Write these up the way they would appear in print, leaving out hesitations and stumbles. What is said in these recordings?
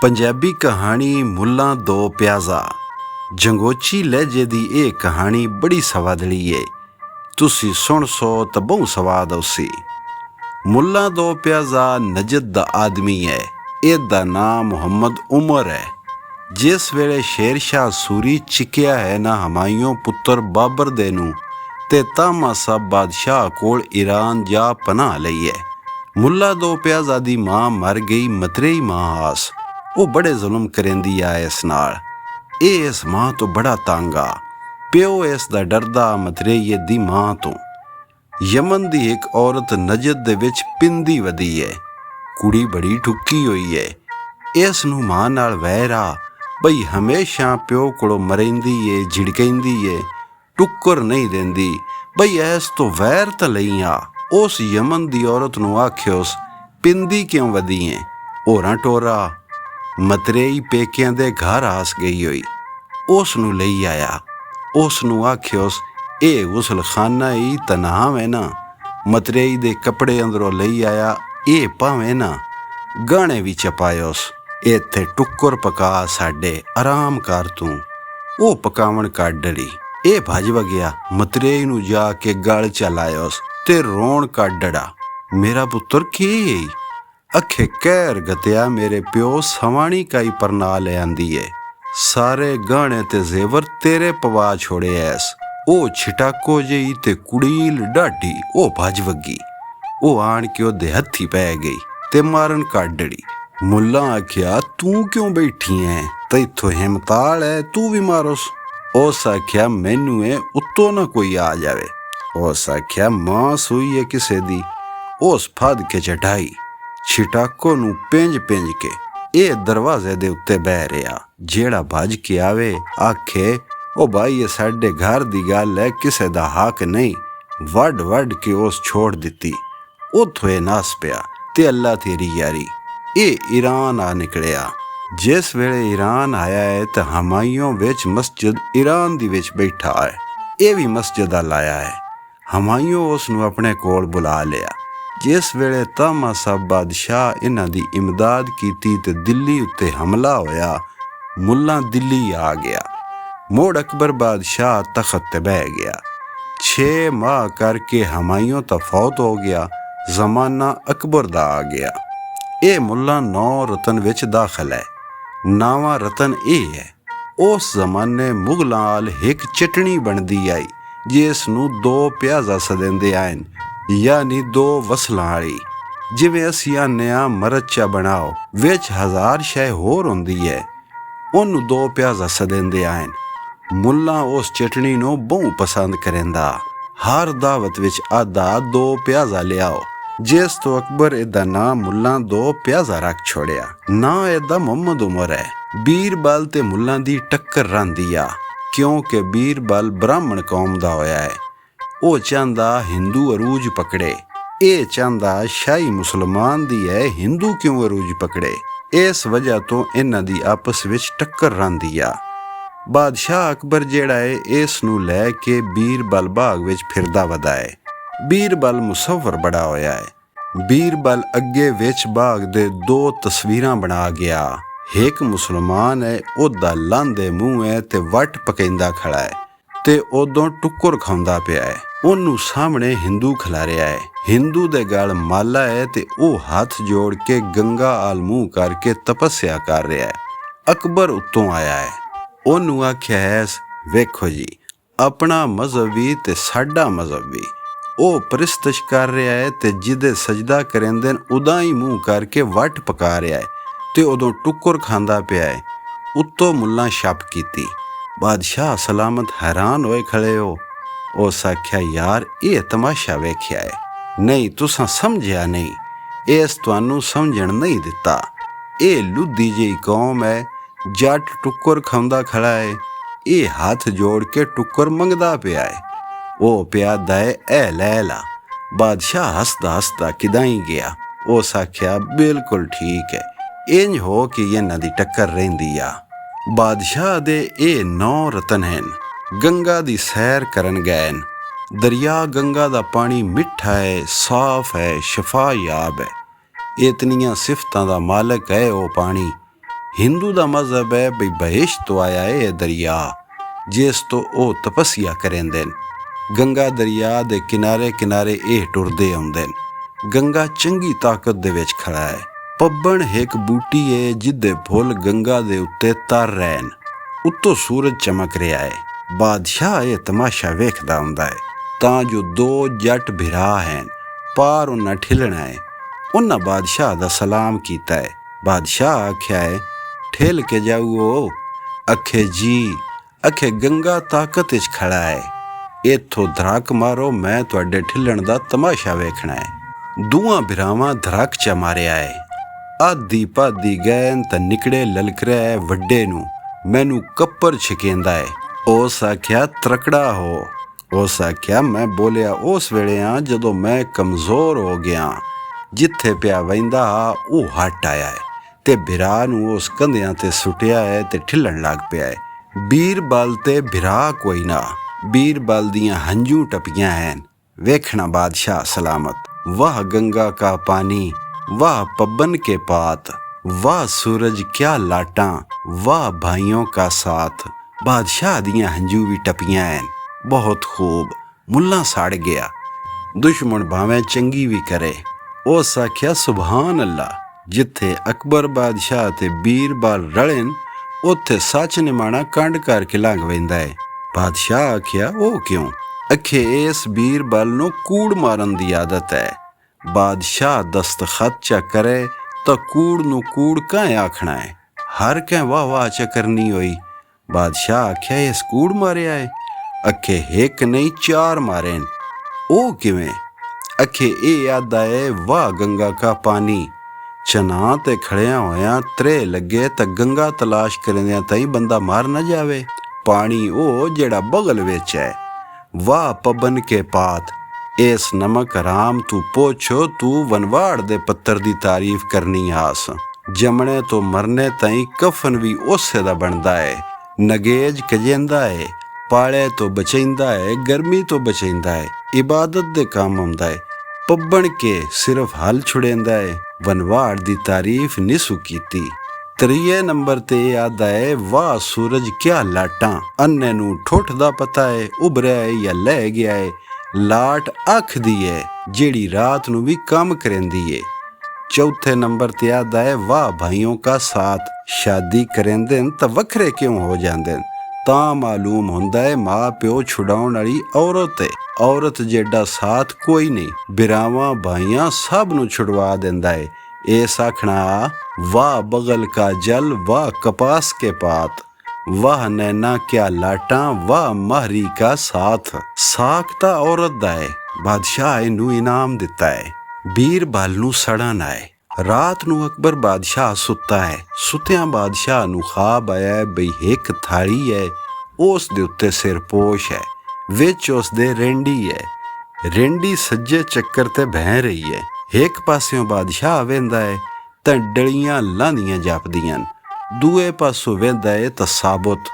ਪੰਜਾਬੀ ਕਹਾਣੀ ਮੁੱਲਾਂ ਦੋ ਪਿਆਜ਼ਾ। ਜੰਗੋਚੀ ਲਹਿਜੇ ਦੀ ਇਹ ਕਹਾਣੀ ਬੜੀ ਸਵਾਦਲੀ ਏ। ਤੁਸੀਂ ਸੁਣ ਸੋ ਤਾਂ ਬਹੁ ਸਵਾਦ ਆਉਸੀ। ਮੁੱਲਾਂ ਦੋ ਪਿਆਜ਼ਾ ਨਜਦ ਦਾ ਆਦਮੀ ਹੈ। ਇਹਦਾ ਨਾਂ ਮੁਹੰਮਦ ਉਮਰ ਹੈ। ਜਿਸ ਵੇਲੇ ਸ਼ੇਰ ਸ਼ਾਹ ਸੂਰੀ ਚਿਕਿਆ ਹੈ ਨਾ ਹਮਾਯੂੰ ਪੁੱਤਰ ਬਾਬਰ ਦੇ ਨੂੰ ਤੇ ਤਾਹਮਾਸਾ ਬਾਦਸ਼ਾਹ ਕੋਲ ਈਰਾਨ ਜਾ ਪਨਾਹ ਲਈ ਹੈ। ਮੁੱਲਾ ਦੋ ਪਿਆਜ਼ਾ ਦੀ ਮਾਂ ਮਰ ਗਈ ਮਤਰੇਈ ਮਾਂ ਆਸ। ਉਹ ਬੜੇ ਜ਼ੁਲਮ ਕਰੇਂਦੀ ਆ ਇਸ ਨਾਲ। ਇਹ ਇਸ ਮਾਂ ਤੋਂ ਬੜਾ ਤੰਗ ਆ। ਪਿਓ ਇਸ ਦਾ ਡਰਦਾ ਮਤਰੇਈਏ ਦੀ ਮਾਂ ਤੋਂ। ਯਮਨ ਦੀ ਇੱਕ ਔਰਤ ਨਜਦ ਦੇ ਵਿੱਚ ਪਿੰਦੀ ਵਧੀ ਹੈ। ਕੁੜੀ ਬੜੀ ਠੁੱਕੀ ਹੋਈ ਹੈ। ਇਸ ਨੂੰ ਮਾਂ ਨਾਲ ਵੈਰ ਆ ਬਈ ਹਮੇਸ਼ਾ ਪਿਓ ਕੋਲੋਂ ਮਰੇਂਦੀ ਏ, ਝਿੜਕੈਂਦੀ ਏ, ਟੁੱਕਰ ਨਹੀਂ ਦਿੰਦੀ ਬਈ ਇਸ ਤੋਂ ਵੈਰ ਤਾਂ ਲਈ ਆ। ਉਸ ਯਮਨ ਦੀ ਔਰਤ ਨੂੰ ਆਖਿਓਸ ਪਿੰਦੀ ਕਿਉਂ ਵਧੀ ਏ? ਹੋਰਾਂ ਟੋਰਾ ਮਤਰੇਈ ਪੇਕਿਆਂ ਦੇ ਘਰ ਆਸ ਗਈ ਹੋਈ। ਉਸ ਨੂੰ ਲਈ ਆਇਆ। ਉਸ ਨੂੰ ਆਖਿਓਸ ਇਹ ਗੁਸਲਖਾਨਾ ਹੀ ਤਨਾਮ ਹੈ ਨਾ। ਮਤਰੇਈ ਦੇ ਕੱਪੜੇ ਅੰਦਰੋਂ ਲਈ ਆਇਆ। ਇਹ ਭਾਵੇਂ ਨਾ ਗਾਣੇ ਵੀ ਚਪਾਇਓਸ। ਇੱਥੇ ਟੁੱਕਰ ਪਕਾ ਸਾਡੇ, ਆਰਾਮ ਕਰ ਤੂੰ। ਉਹ ਪਕਾਵਣ ਕੱਢ ਡਰੀ। ਇਹ ਭੱਜ ਵਗਿਆ। ਮਤਰੇਈ ਨੂੰ ਜਾ ਕੇ ਗਲ ਚਲਾਇਓਸ ਤੇ ਰੋਣ ਕੱਢ ਡੜਾ। ਮੇਰਾ ਪੁੱਤਰ ਕੀ ਅੱਖੇ ਕਹਿਰ ਗਤਿਆ ਮੇਰੇ ਪਿਓ ਸਵਾਣੀ ਕਾਈ ਪਰਨਾ ਲੈ ਆਂਦੀ ਏ। ਸਾਰੇ ਗਾਣੇ ਤੇ ਜ਼ੇਵਰ ਤੇਰੇ ਪਵਾ ਛੋੜੇ ਐਸ। ਉਹ ਛਿਟਾਕੋ ਜਿਹੀ ਤੇ ਕੁੜੀਲ ਡਾਢੀ। ਉਹ ਭੱਜ ਵਗੀ। ਉਹ ਆਣ ਕੇ ਉਹਦੇ ਹੱਥੀ ਪੈ ਗਈ ਤੇ ਮਾਰਨ ਕੱਢ ਡੜੀ। ਮੁੱਲਾ ਆਖਿਆ ਤੂੰ ਕਿਉਂ ਬੈਠੀ ਐ? ਤੈਥੋਂ ਹਿਮਤਾਲ ਹੈ, ਤੂੰ ਵੀ ਮਾਰੋਸ। ਉਸ ਆਖਿਆ ਮੈਨੂੰ ਇਹ ਉੱਤੋਂ ਨਾ ਕੋਈ ਆ ਜਾਵੇ। ਉਸ ਆਖਿਆ ਮਾਂ ਸੂਈ ਹੈ ਕਿਸੇ ਦੀ। ਉਸ ਫੱਦ ਕੇ ਚਟਾਈ ਛਿਟਾਕੋ ਨੂੰ ਪਿੰਜ ਕੇ ਇਹ ਦਰਵਾਜ਼ੇ ਦੇ ਉੱਤੇ ਬਹਿ ਰਿਹਾ। ਜਿਹੜਾ ਭੱਜ ਕੇ ਆਵੇ ਆਖੇ ਉਹ ਭਾਈ ਇਹ ਸਾਡੇ ਘਰ ਦੀ ਗੱਲ ਹੈ, ਕਿਸੇ ਦਾ ਹੱਕ ਨਹੀਂ। ਵੱਢ ਵੱਢ ਕੇ ਉਸ ਛੋੜ ਦਿੱਤੀ। ਉੱਥੋਂ ਇਹ ਨਸ ਪਿਆ ਤੇ ਅੱਲਾ ਤੇਰੀ ਯਾਰੀ। ਇਹ ਈਰਾਨ ਆ ਨਿਕਲਿਆ। ਜਿਸ ਵੇਲੇ ਈਰਾਨ ਆਇਆ ਹੈ ਤਾਂ ਹਮਾਯੂੰ ਵਿੱਚ ਮਸਜਿਦ ਈਰਾਨ ਦੀ ਵਿੱਚ ਬੈਠਾ ਹੈ। ਇਹ ਵੀ ਮਸਜਿਦ ਵੱਲ ਆਇਆ ਹੈ। ਹਮਾਯੂੰ ਉਸ ਨੂੰ ਆਪਣੇ ਕੋਲ ਬੁਲਾ ਲਿਆ। ਜਿਸ ਵੇਲੇ ਤਾਹਮਾਸਾ ਬਾਦਸ਼ਾਹ ਇਹਨਾਂ ਦੀ ਇਮਦਾਦ ਕੀਤੀ ਤੇ ਦਿੱਲੀ ਉੱਤੇ ਹਮਲਾ ਹੋਇਆ, ਮੁੱਲਾ ਦਿੱਲੀ ਆ ਗਿਆ। ਮੋੜ ਅਕਬਰ ਬਾਦਸ਼ਾਹ ਤਖਤ ਤੇ ਬਹਿ ਗਿਆ। 6 ਮਾਹ ਕਰਕੇ ਹਮਾਯੂੰ ਤਾਂ ਫੌਤ ਹੋ ਗਿਆ। ਜ਼ਮਾਨਾ ਅਕਬਰ ਦਾ ਆ ਗਿਆ। ਇਹ ਮੁੱਲਾ 9 ਰਤਨ ਵਿੱਚ ਦਾਖਲ ਹੈ। 9ਵਾਂ ਰਤਨ ਇਹ ਹੈ। ਉਸ ਜ਼ਮਾਨੇ ਮੁਗਲਾਂ ਨਾਲ ਇੱਕ ਚਟਣੀ ਬਣਦੀ ਆਈ ਜਿਸ ਨੂੰ 2 ਪਿਆਜ਼ਾ ਸਦਿੰਦੇ ਆਇਨ, ਯਾਨੀ 2 ਵਸਲਾਂ ਵਾਲੀ। ਜਿਵੇਂ ਅਸੀਂ ਆਨੇ ਆ ਮਰਚਾ ਬਣਾਓ, ਵਿੱਚ 1000 ਸ਼ੈ ਹੋਰ ਹੁੰਦੀ ਹੈ, ਉਹਨੂੰ 2 ਪਿਆਜ਼ਾ ਸਦਿੰਦੇ ਆਇਨ। ਮੁੱਲਾ ਉਸ ਚਟਣੀ ਨੂੰ ਬਹੁ ਪਸੰਦ ਕਰੇਂਦਾ। ਹਰ ਦਾਵਤ ਵਿੱਚ ਆਧਾ 2 ਪਿਆਜ਼ਾ ਲਿਆਓ। ਜਿਸ ਤੋਂ ਅਕਬਰ ਇਹਦਾ ਨਾਂ ਮੁੱਲਾ 2 ਪਿਆਜ਼ਾ ਰੱਖ ਛੋੜਿਆ। ਨਾਂ ਇਹਦਾ ਮੁਹੰਮਦ ਉਮਰ ਹੈ। ਬੀਰਬਲ ਤੇ ਮੁੱਲਾਂ ਦੀ ਟੱਕਰ ਰਹਿੰਦੀ ਆ, ਕਿਉਂਕਿ ਬੀਰਬਲ ਬ੍ਰਾਹਮਣ ਕੌਮ ਦਾ ਹੋਇਆ ਹੈ। ਉਹ ਚਾਹੁੰਦਾ ਹਿੰਦੂ ਅਰੂਜ ਪਕੜੇ। ਇਹ ਚਾਹੁੰਦਾ ਸ਼ਾਹੀ ਮੁਸਲਮਾਨ ਦੀ ਹੈ, ਹਿੰਦੂ ਕਿਉਂ ਅਰੂਜ ਪਕੜੇ। ਇਸ ਵਜ੍ਹਾ ਤੋਂ ਇਹਨਾਂ ਦੀ ਆਪਸ ਵਿੱਚ ਟੱਕਰ ਰਹਿੰਦੀ ਆ। ਬਾਦਸ਼ਾਹ ਅਕਬਰ ਜਿਹੜਾ ਹੈ ਇਸ ਨੂੰ ਲੈ ਕੇ ਬੀਰਬਲ ਬਾਗ ਵਿੱਚ ਫਿਰਦਾ ਵਦਾ ਹੈ। ਬੀਰਬਲ ਮੁਸੱਵਰ ਬੜਾ ਹੋਇਆ ਹੈ। ਬੀਰਬਲ ਅੱਗੇ ਵਿੱਚ ਬਾਗ ਦੇ 2 ਤਸਵੀਰਾਂ ਬਣਾ ਗਿਆ। ਇੱਕ ਮੁਸਲਮਾਨ ਹੈ, ਉਹਦਾ ਲਾਂਦੇ ਮੂੰਹ ਹੈ ਤੇ ਵੱਟ ਪਕੈਂਦਾ ਖੜਾ ਹੈ ਤੇ ਉਦੋਂ ਟੁੱਕਰ ਖਾਂਦਾ ਪਿਆ ਹੈ। ਉਹਨੂੰ ਸਾਹਮਣੇ ਹਿੰਦੂ ਖਿਲਾਰਿਆ ਹੈ। ਹਿੰਦੂ ਦੇ ਗਲ ਮਾਲਾ ਹੈ ਤੇ ਉਹ ਹੱਥ ਜੋੜ ਕੇ ਗੰਗਾ ਆਲ ਮੂੰਹ ਕਰਕੇ ਤਪੱਸਿਆ ਕਰ ਰਿਹਾ ਹੈ। ਅਕਬਰ ਉੱਤੋਂ ਆਇਆ ਹੈ। ਉਹਨੂੰ ਆਖਿਆ ਹੈ ਵੇਖੋ ਜੀ, ਆਪਣਾ ਮਜ਼ਹਬ ਵੀ ਤੇ ਸਾਡਾ ਮਜ਼ਹਬ ਵੀ। ਉਹ ਪਰਿਸਤਸ਼ ਕਰ ਰਿਹਾ ਹੈ ਤੇ ਜਿਹਦੇ ਸਜਦਾ ਕਰੇਂਦੇ ਨੇ ਉਦਾਂ ਹੀ ਮੂੰਹ ਕਰਕੇ ਵੱਟ ਪਕਾ ਰਿਹਾ ਹੈ ਤੇ ਉਦੋਂ ਟੁੱਕਰ ਖਾਂਦਾ ਪਿਆ ਹੈ। ਉੱਤੋਂ ਮੁੱਲਾ ਛੱਪ ਕੀਤੀ। ਬਾਦਸ਼ਾਹ ਸਲਾਮਤ ਹੈਰਾਨ ਹੋਏ ਖੜੇ ਹੋ। ਉਸ ਆਖਿਆ ਯਾਰ ਇਹ ਤਮਾਸ਼ਾ ਵੇਖਿਆ ਹੈ, ਨਹੀਂ ਤੁਸਾਂ ਸਮਝਿਆ ਨਹੀਂ। ਇਸ ਤੁਹਾਨੂੰ ਸਮਝਣ ਨਹੀਂ ਦਿੱਤਾ। ਇਹ ਲੁੱਧੀ ਜਿਹੀ ਕੌਮ ਹੈ। ਜੱਟ ਟੁੱਕਰ ਖਾਂਦਾ ਖੜਾ ਹੈ, ਇਹ ਹੱਥ ਜੋੜ ਕੇ ਟੁੱਕਰ ਮੰਗਦਾ ਪਿਆ ਹੈ। ਉਹ ਪਿਆਦਾ ਹੈ ਇਹ ਲੈ ਲਾ। ਬਾਦਸ਼ਾਹ ਹੱਸਦਾ ਹੱਸਦਾ ਕਿਦਾਂ ਹੀ ਗਿਆ। ਉਸ ਆਖਿਆ ਬਿਲਕੁਲ ਠੀਕ ਹੈ, ਇੰਜ ਹੋ ਕੇ ਇਹਨਾਂ ਦੀ ਟੱਕਰ ਰਹਿੰਦੀ ਆ। ਬਾਦਸ਼ਾਹ ਦੇ ਇਹ 9 ਰਤਨ ਹਨ। ਗੰਗਾ ਦੀ ਸੈਰ ਕਰਨ ਗਏ। ਦਰਿਆ ਗੰਗਾ ਦਾ ਪਾਣੀ ਮਿੱਠਾ ਹੈ, ਸਾਫ਼ ਹੈ, ਸ਼ਫਾਯਾਬ ਹੈ। ਇਤਨੀਆਂ ਸਿਫਤਾਂ ਦਾ ਮਾਲਕ ਹੈ ਉਹ ਪਾਣੀ। ਹਿੰਦੂ ਦਾ ਮਜ਼ਹਬ ਹੈ ਬਈ ਬਹਿਸ਼ ਤੋਂ ਆਇਆ ਹੈ ਇਹ ਦਰਿਆ, ਜਿਸ ਤੋਂ ਉਹ ਤਪੱਸਿਆ ਕਰੇਂਦੇ ਨੇ। ਗੰਗਾ ਦਰਿਆ ਦੇ ਕਿਨਾਰੇ ਕਿਨਾਰੇ ਇਹ ਟੁਰਦੇ ਆਉਂਦੇ ਨੇ। ਗੰਗਾ ਚੰਗੀ ਤਾਕਤ ਦੇ ਵਿੱਚ ਖੜਾ ਹੈ। ਪੱਬਣ ਇੱਕ ਬੂਟੀ ਹੈ ਜਿਹਦੇ ਫੁੱਲ ਗੰਗਾ ਦੇ ਉੱਤੇ ਤਰ ਰਹੇ ਨੇ। ਉੱਤੋਂ ਸੂਰਜ ਚਮਕ ਰਿਹਾ ਹੈ। ਬਾਦਸ਼ਾਹ ਇਹ ਤਮਾਸ਼ਾ ਵੇਖਦਾ ਹੁੰਦਾ ਹੈ। ਤਾਂ ਜੋ ਦੋ ਜੱਟ ਭਰਾ ਹਨ, ਪਾਰ ਉਹਨਾਂ ਠਿਲਣਾ ਹੈ। ਉਹਨਾਂ ਬਾਦਸ਼ਾਹ ਦਾ ਸਲਾਮ ਕੀਤਾ ਹੈ। ਬਾਦਸ਼ਾਹ ਆਖਿਆ ਹੈ, ਠਿਲ ਕੇ ਜਾਊਓ। ਅਖੇ ਜੀ, ਅਖੇ ਗੰਗਾ ਤਾਕਤ ਵਿੱਚ ਖੜਾ ਹੈ। ਇੱਥੋਂ ਧੜਕ ਮਾਰੋ, ਮੈਂ ਤੁਹਾਡੇ ਠਿਲਣ ਦਾ ਤਮਾਸ਼ਾ ਵੇਖਣਾ ਹੈ। ਦੋਵਾਂ ਭਰਾਵਾਂ ਧੜਕ ਚ ਮਾਰਿਆ ਹੈ। ਆਧੀ ਪਾਧੀ ਗਏ ਤਾਂ ਨਿਕੜੇ ਲਲਕਰਿਆ ਵੱਡੇ ਨੂੰ, ਮੈਨੂੰ ਕੱਪਰ ਛਕੇਂਦਾ ਹੈ। ਉਸ ਆਖਿਆ ਤਰਕੜਾ ਹੋ। ਉਸ ਆਖਿਆ ਮੈਂ ਬੋਲਿਆ ਉਸ ਵੇਲੇ ਆ ਜਦੋਂ ਮੈਂ ਕਮਜ਼ੋਰ ਹੋ ਗਿਆ। ਜਿੱਥੇ ਪਿਆ ਵਹਿੰਦਾ ਉਹ ਹਟ ਆਇਆ ਹੈ ਤੇ ਭਰਾ ਨੂੰ ਉਸ ਕੰਧਿਆਂ ਤੇ ਸੁੱਟਿਆ ਹੈ ਤੇ ਠਿੱਲਣ ਲੱਗ ਪਿਆ ਹੈ। ਬੀਰਬਲ ਤੇ ਭਰਾ ਕੋਈ ਨਾ, ਬੀਰਬਲ ਦੀਆਂ ਹੰਝੂ ਟਪੀਆਂ ਹਨ। ਵੇਖਣਾ ਬਾਦਸ਼ਾਹ ਸਲਾਮਤ। ਵਾਹ ਗੰਗਾ ਕਾ ਪਾਣੀ, वाह पब्बन के पात, वाह सूरज क्या लाटां, वाह भाइयों का साथ। बादशाह दियां हंजू भी टपियां हैं। बहुत खूब। मुल्ला सड़ गया। दुश्मन भावें चंगी भी करे। उस आख्या सुभान अल्लाह। जिथे अकबर बादशाह ते बीरबल रलन उत्थे सच निमाणा कंड करके लंघ वैंदा है। बादशाह आख्या वो क्यों? अखे इस बीरबल नूं कूड़ मारन दी आदत है। बादशाह दस्तखत च करे तो कूड़ नूं कूड़ कां आखना है। हर कै वाह वाह च करनी होई। बादशाह आख्या इस कूड़ मारिया है? अखे एक नहीं चार मारे न। ओ किवें? अखे ए आदा है वाह गंगा का पानी। चना ते खड़िया होया त्रे लगे तो गंगा तलाश करदियां ताई बंदा मार न जावे। पानी ओ जेड़ा बगल विच है। वाह पबन के पात। इस नमक राम तू पोछो, तू वनवाड़ दे पत्थर दी तारीफ करनी आस। जमने तो मरने ताईं कफन भी उसे दा बनदा है। नगेज कजेंदा है, पाले तो बचेंदा है, गर्मी तो बचेंदा है, इबादत दे काम आउंदा है। पब्बन के सिर्फ हल छुड़ेंदा है, वनवाड़ दी तारीफ निसु कीती। त्रीए नंबर ते आदा है वाह सूरज क्या लाटां। अन्ने नू ठुठ दा पता है उभरिया है या लै गया है। लाट अख दी है जेड़ी रात नू भी काम करेंदी है। चौथे नंबर ते आदा है वाह भाइयों का साथ। शादी करेंदे तां वखरे क्यों हो जांदे तां मालूम हुंदा है माँ प्यो छुड़ाउण वाली औरत है। औरत जेड़ा साथ कोई नहीं। बिरावां भाइयां सब नू छुड़वा देंदा है। इस आखना वाह बगल का जल, वाह कपास के पात, वाह नैना क्या लाटा, वाह महरी का साथ। साकता औरत दा है। बादशाह इनू इनाम दिता है। बीरबल नू सड़न आए। रात नू अकबर बादशाह सुता है। सुत्या बादशाह नू ख्वाब आया है बई एक थाली है, उस दे उत्ते सिरपोश है, विच उस दे रेंडी है। रेंडी सज्जे चक्कर ते बह रही है। एक पास्यों बादशाह वेंदा है तां डलियां लांदियां जापदियां। दूए पासों वेंदा है तां साबुत।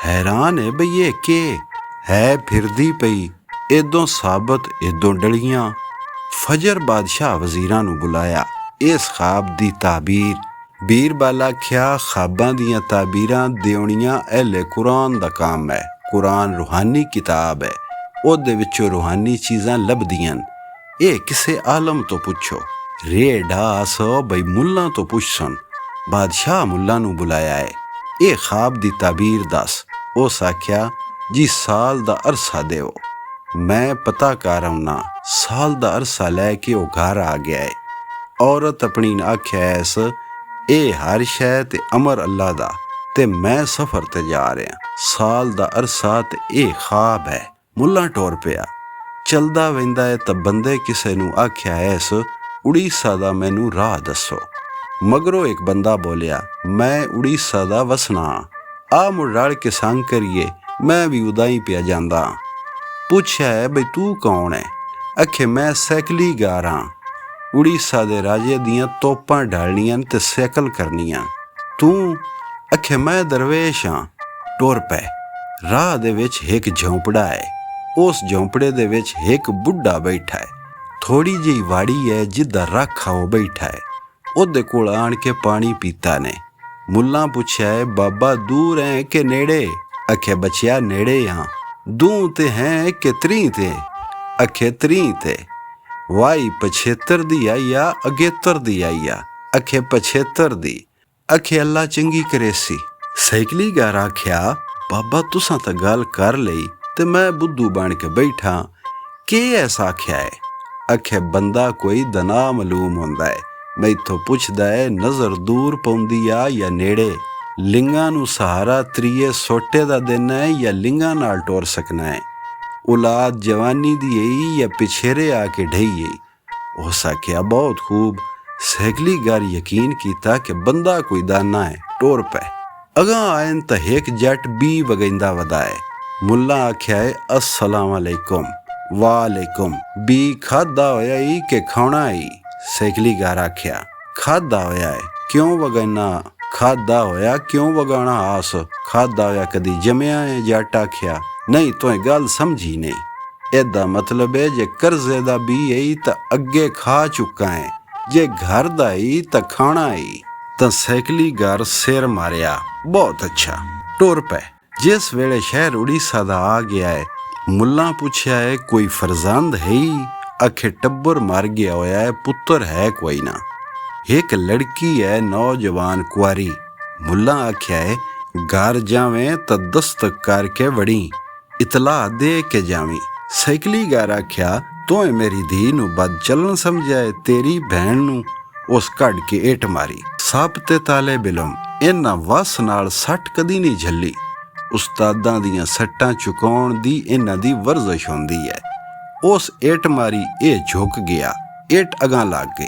हैरान है बई ये के है फिरदी पई, इदों साबत इदों डलियां। फजर बादशाह वजीरां नू बुलाया। इस ख्वाब दी ताबीर। बीरबल आख्या ख्वाबां दियां ताबीरां देवणियां अहले कुरान दा काम है। कुरान रूहानी किताब है, ओहदे विचों रूहानी चीज़ां लभदियां। ये किसे आलम तो पुछो। रेड़ा आसो बई मुल्ला तो पुछ सन। बादशाह मुल्ला नू बुलाया है। ये ख्वाब दी ताबीर दस। उस आख्या जी साल दा अरसा देवो, मैं पता कर आउना। साल दा अरसा लैके वो घर आ गया है। औरत अपनी आख्या ऐस ए हर शै ते अमर अल्लाह दा ते मैं सफर ते जा रहा। साल दा अरसा ते ए ख्वाब है। मुल्ला टोर पिया। चलदा वेंदा है तां बंदे किसे नू आख्या ऐस उड़ीसा दा मैनू राह दसो। मगरों एक बंदा बोलिया मैं उड़ीसा दा वसना, आ मुड़ रल के संग करिए, मैं भी उदाई पिया जांदा। पुछया है बई तू कौन है? अखे मैं सैकली गा रहा। उड़ीसा दे राजे दियां तोपां ढालनियां ते सैकल करनियां। तू? अखे मैं दरवेश हाँ। टुर पै। राह दे विच एक झोंपड़ा है। उस झोंपड़े दे विच एक बुढ़ा बैठा है। थोड़ी जी वाड़ी है जिदा रख वो बैठा है। ओदे कोल आण के पानी पीता ने। ਮੁੱਲਾਂ ਪੁੱਛਿਆ, ਬਾਬਾ ਦੂਰ ਹੈ ਕਿ ਨੇੜੇ? ਆਖਿਆ, ਬੱਚਿਆ ਨੇੜੇ ਹਾਂ। ਦੂੰ ਤੇ ਹੈ ਕਿ ਤਰੀਂ ਤੇ? ਆਖਿਆ, ਤਰੀਂ ਤੇ। ਵਾਈ 75 ਦੀ ਆਈ ਆ, ਅਗੇਤਰ ਦੀ ਆਈ ਆ? ਆਖਿਆ, 75 ਦੀ। ਆਖਿਆ, ਅੱਲਾ ਚੰਗੀ ਕਰੇ ਸੀ। ਸਾਈਕਲੀਗਰ ਆਖਿਆ, ਬਾਬਾ ਤੁਸਾਂ ਤਾਂ ਗੱਲ ਕਰ ਲਈ ਤੇ ਮੈਂ ਬੁੱਧੂ ਬਣ ਕੇ ਬੈਠਾ, ਕੀ ਐਸਾ ਆਖਿਆ ਹੈ? ਆਖਿਆ, ਬੰਦਾ ਕੋਈ ਦਨਾ ਮਾਲੂਮ ਹੁੰਦਾ ਹੈ, ਮੈਥੋਂ ਪੁੱਛਦਾ ਹੈ ਨਜ਼ਰ ਦੂਰ ਪਾਉਂਦੀ ਆ ਜਾਂ ਨੇੜੇ? ਲਿੰਗਾਂ ਨੂੰ ਸਹਾਰਾ ਤਰੀਏ ਸੋਟੇ ਦਾ ਦੇਣਾ ਹੈ ਜਾਂ ਲਿੰਗਾਂ ਨਾਲ ਟੋਰ ਸਕਣਾ ਹੈ? ਔਲਾਦ ਜਵਾਨੀ ਦੀ ਈ ਜਾਂ ਪਿਛੇਰੇ ਆ ਕੇ ਢਈ ਈ? ਉਸ ਆਖਿਆ, ਬਹੁਤ ਖੂਬ। ਸਾਈਕਲੀਗਰ ਯਕੀਨ ਕੀਤਾ ਕਿ ਬੰਦਾ ਕੋਈ ਦਾਨਾ ਹੈ, ਟੋਰ ਪੈ। ਅਗਾਂ ਆਇਨ ਤਾਂ ਇੱਕ ਜੱਟ ਬੀ ਵਗੈਂਦਾ ਵਦਾ ਹੈ। ਮੁੱਲਾ ਆਖਿਆ ਹੈ, अस्सलाम अलैकुम। वालेकुम। बी खादा होया ही कि खाना ही? साइकलीगर आख्या, खादा होया है। क्यों वगाना? खादा होया क्यों वगाना आस? खादा होया कदी जमया है? जट आख्या, नहीं तो गल समझी नहीं। एदा मतलब है जे कर्जे दा बी है तो अगे खा चुका है, जे घर दा ही तो खाना ही। तो साइकलीगर सिर मारिया, बहुत अच्छा, टुर पै। जिस वेले शहर उड़ीसा दा आ गया है, मुल्ला पुछया है, कोई फरजंद है ही? आखे, टब्बर मर गया होया है, पुत्र है कोई ना। एक लड़की है नौजवान कुआरी। मुल्ला आख्या है, घर जावें तो दस्तक करके वड़ी, इतला दे के जावी। साइकलीगर आख्या, तो मेरी धी नू बद चलन समझा है, तेरी भैन नू? उस कढ़ के एट मारी। सप ते ताले बिलम, इन्हां वस नाल सट कदी नहीं झल्ली। ਉਸਤਾਦਾਂ ਦੀਆਂ ਸੱਟਾਂ ਚੁਕਾਉਣ ਦੀ ਇਹਨਾਂ ਦੀ ਵਰਜ਼ਿਸ਼ ਹੁੰਦੀ ਹੈ। ਉਸ ਇੱਟ ਮਾਰੀ, ਇਹ ਝੁਕ ਗਿਆ, ਇੱਟ ਅਗਾਂ ਲੱਗ ਗਈ,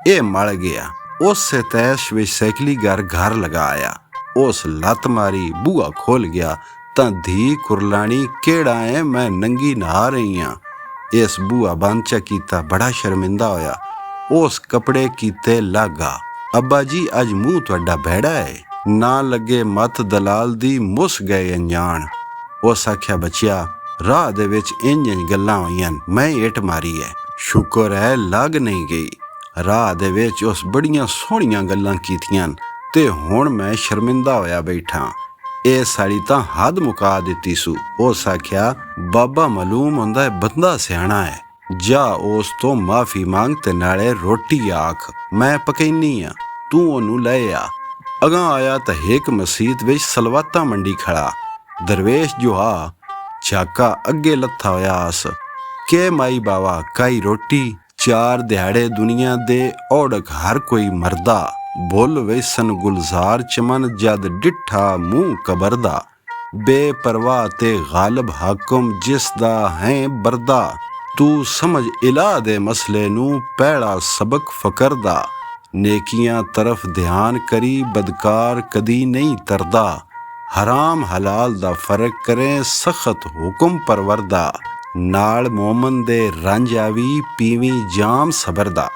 ਇਹ ਮਲ ਗਿਆ। ਉਸੇ ਤੈਸ਼ ਵਿੱਚ ਸਾਈਕਲੀਗਰ ਘਰ ਲਗਾ ਆਇਆ। ਉਸ ਲੱਤ ਮਾਰੀ, ਬੂਹਾ ਖੋਲ ਗਿਆ ਤਾਂ ਧੀ ਕੁਰਲਾਣੀ, ਕਿਹੜਾ ਹੈ? ਮੈਂ ਨੰਗੀ ਨਹਾ ਰਹੀ ਹਾਂ। ਇਸ ਬੂਹਾ ਬੰਦ ਕੀਤਾ, ਬੜਾ ਸ਼ਰਮਿੰਦਾ ਹੋਇਆ। ਉਸ ਕੱਪੜੇ ਕੀਤੇ ਲਾਗਾ, ਅੱਬਾ ਜੀ ਅੱਜ ਮੂੰਹ ਤੁਹਾਡਾ ਬੈੜਾ ਹੈ। ਨਾ ਲੱਗੇ ਮੱਤ ਦਲਾਲ ਦੀ, ਮੁੱਸ ਗਏ ਅਣਜਾਣ। ਉਸ ਆਖਿਆ, ਬੱਚਿਆ ਰਾਹ ਦੇ ਵਿੱਚ ਇੰਝ ਗੱਲਾਂ ਹੋਈਆਂ, ਮੈਂ ਇੱਟ ਮਾਰੀ ਹੈ, ਸ਼ੁਕਰ ਹੈ ਲੱਗ ਨਹੀਂ ਗਈ। ਰਾਹ ਦੇ ਵਿੱਚ ਉਸ ਬੜੀਆਂ ਸੋਹਣੀਆਂ ਗੱਲਾਂ ਕੀਤੀਆਂ ਤੇ ਹੁਣ ਮੈਂ ਸ਼ਰਮਿੰਦਾ ਹੋਇਆ ਬੈਠਾ। ਇਹ ਸਾੜੀ ਤਾਂ ਹੱਦ ਮੁਕਾ ਦਿੱਤੀ ਸੂ। ਉਸ ਆਖਿਆ, ਬਾਬਾ ਮਾਲੂਮ ਹੁੰਦਾ ਹੈ ਬੰਦਾ ਸਿਆਣਾ ਹੈ, ਜਾ ਉਸ ਤੋਂ ਮਾਫੀ ਮੰਗ ਤੇ ਨਾਲੇ ਰੋਟੀ ਆਖ, ਮੈਂ ਪਕੈਨੀ ਆ, ਤੂੰ ਉਹਨੂੰ ਲੈ ਆ। ਅਗਾਂ ਆਇਆ ਤਾਂ ਇੱਕ ਮਸੀਤ ਵਿੱਚ ਸਲਵਾਤਾਂ ਮੰਡੀ ਖੜਾ। ਦਰਵੇਸ਼ ਜੁਹਾ ਝਾਕਾ ਅੱਗੇ ਲੱਥਾ ਹੋਇਆ ਆਸ, ਕਿ ਮਾਈ ਬਾਵਾ ਕਾਈ ਰੋਟੀ? 4 ਦਿਹਾੜੇ ਦੁਨੀਆ ਦੇ ਔੜਕ ਹਰ ਕੋਈ ਮਰਦਾ, ਭੁੱਲ ਵੈਸਨ ਗੁਲਜ਼ਾਰ ਚਮਨ ਜਦ ਡਿੱਠਾ ਮੂੰਹ ਕਬਰਦਾ। ਬੇਪਰਵਾਹ ਤੇ ਗਾਲਬ ਹਾਕਮ ਜਿਸ ਦਾ ਹੈ ਬਰਦਾ, ਤੂੰ ਸਮਝ ਇਲਾਹ ਦੇ ਮਸਲੇ ਨੂੰ ਪਹਿਲਾ ਸਬਕ ਫਕਰ ਦਾ। ਨੇਕੀਆਂ ਤਰਫ ਧਿਆਨ ਕਰੀ, ਬਦਕਾਰ ਕਦੀ ਨਹੀਂ ਤਰਦਾ। ਹਰਾਮ ਹਲਾਲ ਦਾ ਫਰਕ ਕਰੇ, ਸਖਤ ਹੁਕਮ ਪਰਵਰਦਾ। ਨਾਲ ਮੋਮਨ ਦੇ ਰੰਜ ਆਵੀ, ਪੀਵੀ ਜਾਮ ਸਬਰ ਦਾ।